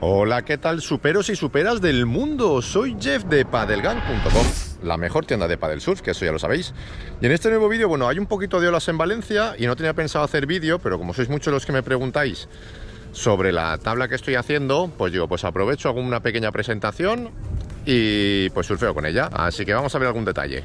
Hola, ¿qué tal superos y superas del mundo? Soy Jeff de padelgang.com, la mejor tienda de padel surf, que eso ya lo sabéis. Y en este nuevo vídeo, bueno, hay un poquito de olas en Valencia y no tenía pensado hacer vídeo, pero como sois muchos los que me preguntáis sobre la tabla que estoy haciendo, pues digo, pues aprovecho, hago una pequeña presentación y pues surfeo con ella. Así que vamos a ver algún detalle.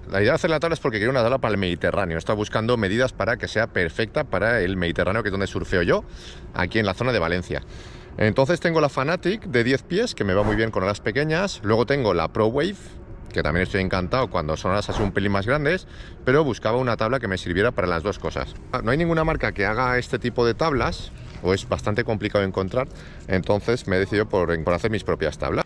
La idea de hacer la tabla es porque quiero una tabla para el Mediterráneo. Estoy buscando medidas para que sea perfecta para el Mediterráneo, que es donde surfeo yo, aquí en la zona de Valencia. Entonces tengo la Fanatic de 10 pies, que me va muy bien con olas pequeñas. Luego tengo la Pro Wave, que también estoy encantado cuando son olas así un pelín más grandes, pero buscaba una tabla que me sirviera para las dos cosas. No hay ninguna marca que haga este tipo de tablas, o es bastante complicado encontrar, entonces me he decidido por hacer mis propias tablas.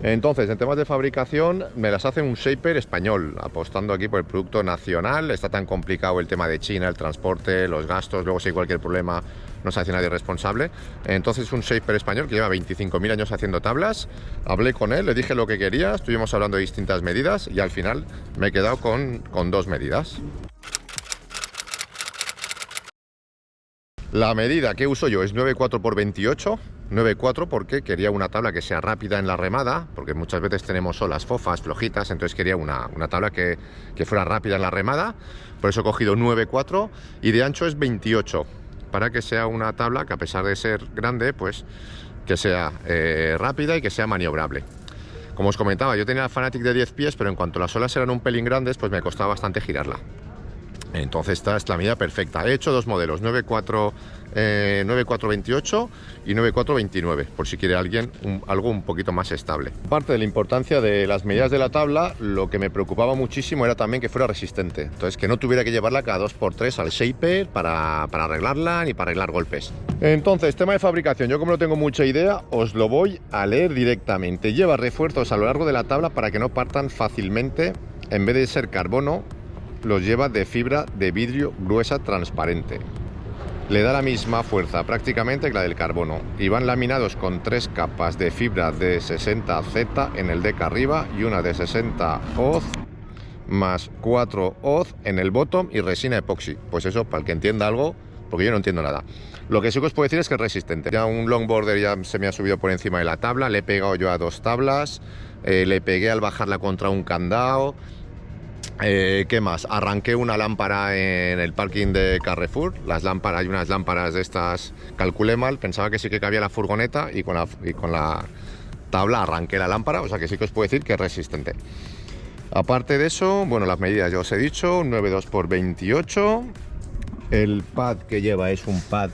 Entonces, en temas de fabricación, me las hace un shaper español, apostando aquí por el producto nacional. Está tan complicado el tema de China, el transporte, los gastos, luego si hay cualquier problema no se hace nadie responsable. Entonces, un shaper español que lleva 25.000 años haciendo tablas. Hablé con él, le dije lo que quería, estuvimos hablando de distintas medidas y al final me he quedado con dos medidas. La medida que uso yo es 9,4 por 28, 9,4 porque quería una tabla que sea rápida en la remada, porque muchas veces tenemos olas fofas, flojitas, entonces quería una tabla que fuera rápida en la remada, por eso he cogido 9,4 y de ancho es 28, para que sea una tabla que a pesar de ser grande, pues que sea rápida y que sea maniobrable. Como os comentaba, yo tenía la Fanatic de 10 pies, pero en cuanto las olas eran un pelín grandes, pues me costaba bastante girarla. Entonces esta es la medida perfecta. He hecho dos modelos, 9,428 y 9,429, por si quiere alguien algo un poquito más estable. Aparte de la importancia de las medidas de la tabla, lo que me preocupaba muchísimo era también que fuera resistente. Entonces que no tuviera que llevarla cada 2x3 al shaper para arreglarla ni para arreglar golpes. Entonces, tema de fabricación, yo como no tengo mucha idea, os lo voy a leer directamente. Lleva refuerzos a lo largo de la tabla para que no partan fácilmente. En vez de ser carbono, los lleva de fibra de vidrio gruesa transparente. Le da la misma fuerza prácticamente que la del carbono y van laminados con 3 capas de fibra de 60Z en el deck arriba y una de 60 Oz más 4 Oz en el bottom y resina epoxi. Pues eso, para el que entienda algo, porque yo no entiendo nada. Lo que sí que os puedo decir es que es resistente. Ya un longboarder ya se me ha subido por encima de la tabla, le he pegado yo a 2 tablas, le pegué al bajarla contra un candado. ¿Qué más? Arranqué una lámpara en el parking de Carrefour. Las lámparas, hay unas lámparas de estas, calculé mal, pensaba que sí que cabía la furgoneta y con la tabla arranqué la lámpara, o sea que sí que os puedo decir que es resistente. Aparte de eso, bueno, las medidas ya os he dicho, 9,2 por 28. El pad que lleva es un pad,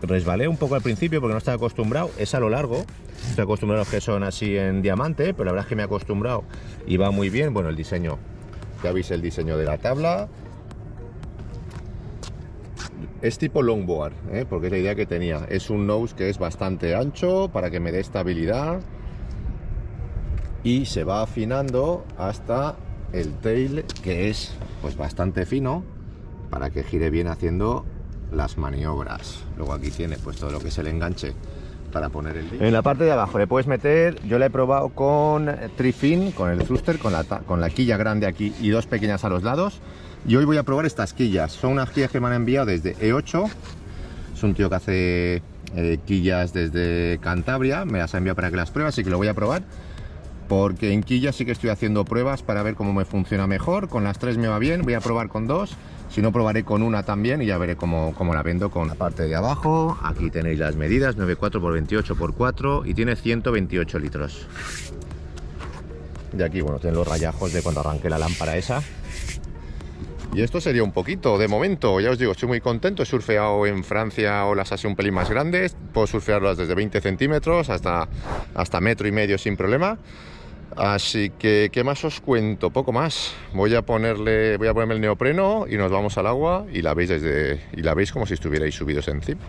resbalé un poco al principio porque no estaba acostumbrado, es a lo largo. Estoy acostumbrado a los que son así en diamante, pero la verdad es que me he acostumbrado y va muy bien. Bueno, el diseño, ya veis el diseño de la tabla. Es tipo longboard, porque es la idea que tenía. Es un nose que es bastante ancho para que me dé estabilidad. Y se va afinando hasta el tail, que es pues bastante fino, para que gire bien haciendo las maniobras. Luego aquí tiene pues todo lo que es el enganche para poner el disco. En la parte de abajo le puedes meter, yo la he probado con Trifin, con el thruster, con la quilla grande aquí y 2 pequeñas a los lados. Y hoy voy a probar estas quillas. Son unas quillas que me han enviado desde E8. Es un tío que hace quillas desde Cantabria. Me las ha enviado para que las pruebe, así que lo voy a probar. Porque en quillas sí que estoy haciendo pruebas para ver cómo me funciona mejor. Con las 3 me va bien, voy a probar con 2. Si no, probaré con una también y ya veré cómo la vendo con la parte de abajo. Aquí tenéis las medidas, 9,4 por 28 por 4 y tiene 128 litros. Y aquí, bueno, tienen los rayajos de cuando arranqué la lámpara esa. Y esto sería un poquito de momento. Ya os digo, estoy muy contento. He surfeado en Francia olas así un pelín más grandes. Puedo surfearlas desde 20 centímetros hasta 1,5 metros sin problema. Así que, ¿qué más os cuento? Poco más. Voy a ponerme el neopreno y nos vamos al agua y la veis como si estuvierais subidos encima.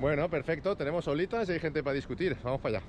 Bueno, perfecto, tenemos olitas y hay gente para discutir. Vamos para allá.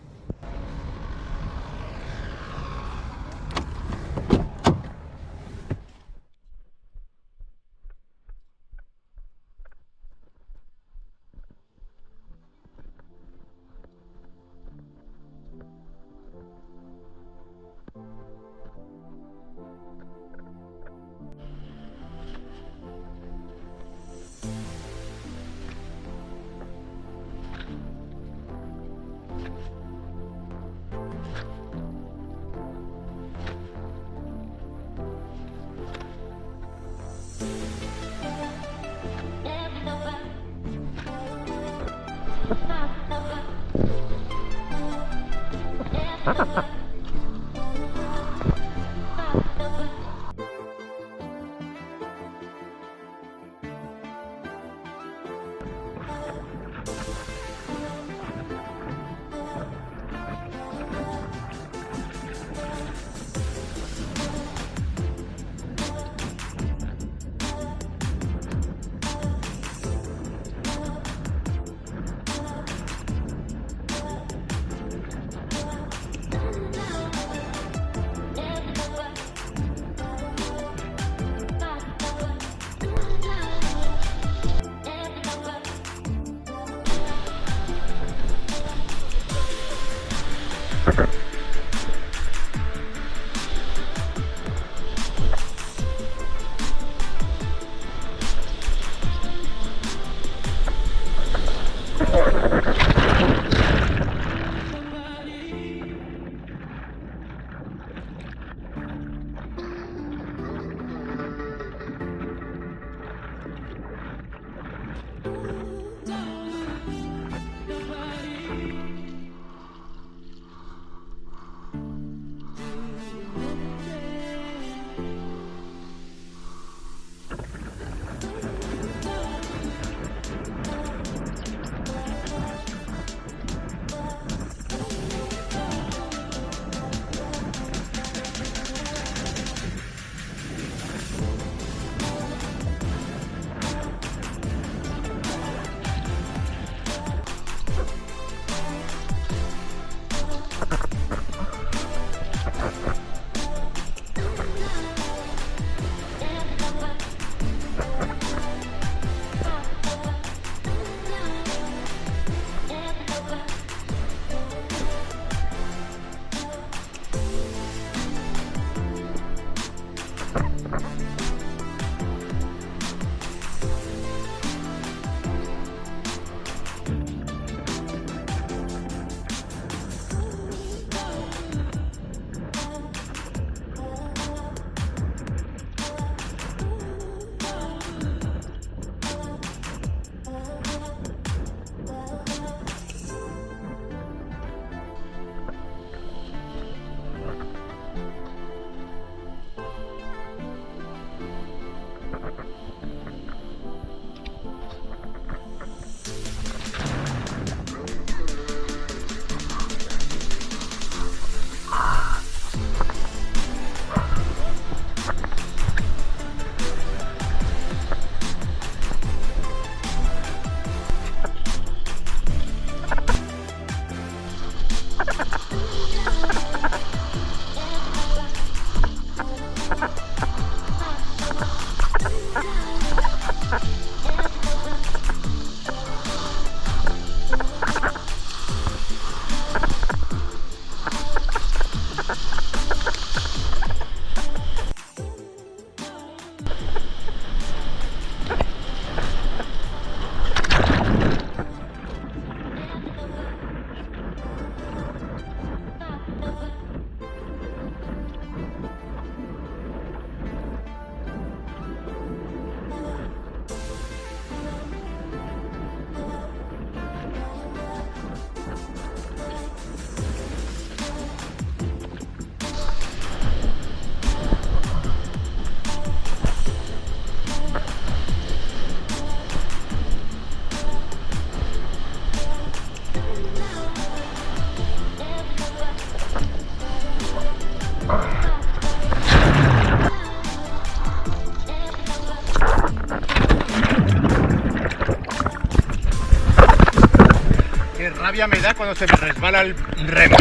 rabia me da cuando se me resbala el remo.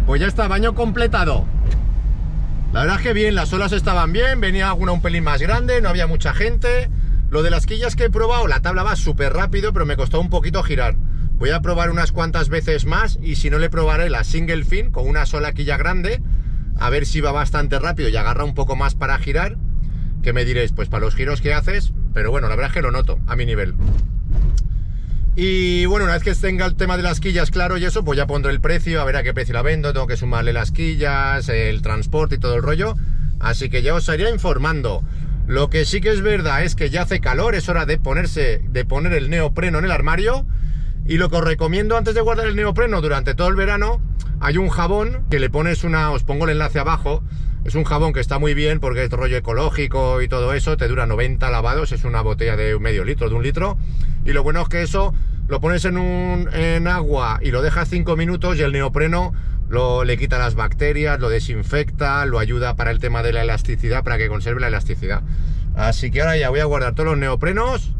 Pues ya está, baño completado. La verdad es que bien, las olas estaban bien, venía alguna un pelín más grande, no había mucha gente. Lo de las quillas que he probado, la tabla va súper rápido, pero me costó un poquito girar. Voy a probar unas cuantas veces más y si no le probaré la single fin con una sola quilla grande, a ver si va bastante rápido y agarra un poco más para girar. Que me diréis, pues para los giros que haces, pero bueno, la verdad es que lo noto a mi nivel. Y bueno, una vez que tenga el tema de las quillas claro y eso, pues ya pondré el precio, a ver a qué precio la vendo, tengo que sumarle las quillas, el transporte y todo el rollo. Así que ya os iré informando. Lo que sí que es verdad es que ya hace calor, es hora de poner el neopreno en el armario. Y lo que os recomiendo antes de guardar el neopreno durante todo el verano, hay un jabón que le pones os pongo el enlace abajo. Es un jabón que está muy bien porque es rollo ecológico y todo eso, te dura 90 lavados, es una botella de medio litro, de 1 litro. Y lo bueno es que eso lo pones en agua y lo dejas 5 minutos y el neopreno le quita las bacterias, lo desinfecta, lo ayuda para el tema de la elasticidad, para que conserve la elasticidad. Así que ahora ya voy a guardar todos los neoprenos,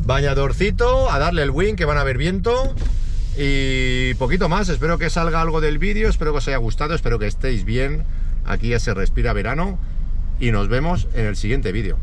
bañadorcito, a darle el wing que van a haber viento y poquito más. Espero que salga algo del vídeo, espero que os haya gustado, espero que estéis bien. Aquí ya se respira verano y nos vemos en el siguiente vídeo.